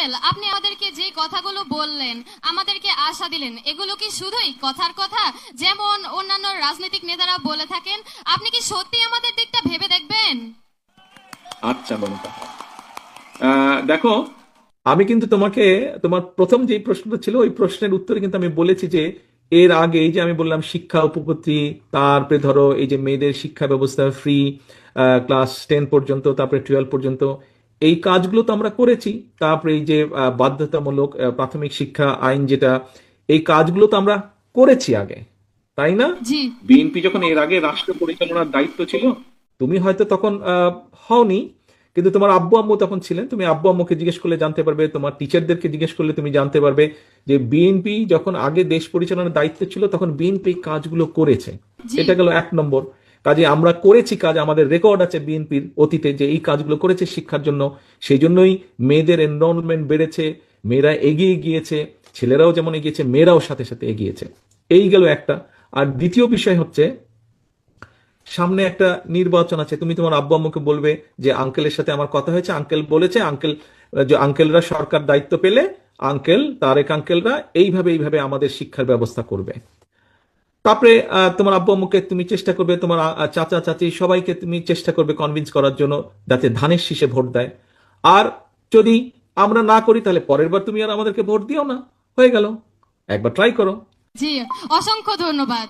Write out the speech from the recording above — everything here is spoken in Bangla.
আঙ্কেল, আপনি আমাদেরকে যে কথাগুলো বললেন, আমাদেরকে আশা দিলেন, এগুলো কি শুধুই কথার কথা যেমন অন্যান্য রাজনৈতিক নেতারা বলে থাকেন? আপনি কি সত্যি আমাদের দিকটা ভেবে দেখবেন? আচ্ছা মমতা, দেখো, আমি কিন্তু তোমাকে তোমার প্রথম যে প্রশ্নটা ছিল ওই প্রশ্নের উত্তরে কিন্তু আমি বলেছি যে এর আগে এই যে আমি বললাম শিক্ষা উপপত্তি, তারপরে ধরো এই যে মেয়েদের শিক্ষা ব্যবস্থা ফ্রি ক্লাস 10 পর্যন্ত, তারপরে 12 পর্যন্ত, এই কাজগুলো তো আমরা করেছি। তারপরে এই যে বাধ্যতামূলক প্রাথমিক শিক্ষা আইন যেটা, এই কাজগুলো তো আমরা করেছি আগে, তাই না? জি। বিএনপি যখন এর আগে রাষ্ট্র পরিচালনার দায়িত্ব ছিল, তুমি হয়তো তখন হওনি, কিন্তু তোমার আব্বু আম্মু তখন ছিলেন। তুমি আব্বু আম্মুকে জিজ্ঞেস করলে জানতে পারবে, তোমার টিচারদেরকে জিজ্ঞেস করলে তুমি জানতে পারবে যে বিএনপি যখন আগে দেশ পরিচালনার দায়িত্ব ছিল তখন বিএনপি কাজগুলো করেছে। জি। এটা গেল 1 নম্বর। কাজে আমরা করেছি কাজ, আমাদের রেকর্ড আছে বিএনপির অতীতে যে এই কাজগুলো করেছে শিক্ষার জন্য। সেই জন্যই মেয়েদের এনরোলমেন্ট বেড়েছে, মেয়েরা এগিয়ে গিয়েছে, ছেলেরাও যেমন এগিয়েছে মেয়েরাও সাথে সাথে এগিয়েছে। এই গেল একটা। আর দ্বিতীয় বিষয় হচ্ছে, সামনে একটা নির্বাচন আছে, তুমি তোমার আব্বু আম্মুকে বলবে যে আঙ্কেলের সাথে আমার কথা হয়েছে, আঙ্কেল বলেছে, আঙ্কেল যে আঙ্কেলরা সরকার দায়িত্ব পেলে আঙ্কেল তারেক আঙ্কেলরা এইভাবে এইভাবে আমাদের শিক্ষার ব্যবস্থা করবে। তারপরে তোমার আব্বু আম্মুকে তুমি চেষ্টা করবে, তোমার চাচা চাচি সবাইকে তুমি চেষ্টা করবে কনভিন্স করার জন্য যাতে ধানের শীষে ভোট দেয়। আর যদি আমরা না করি তাহলে পরের বার তুমি আর আমাদেরকে ভোট দিও না, হয়ে গেল, একবার ট্রাই করো। জি, অসংখ্য ধন্যবাদ।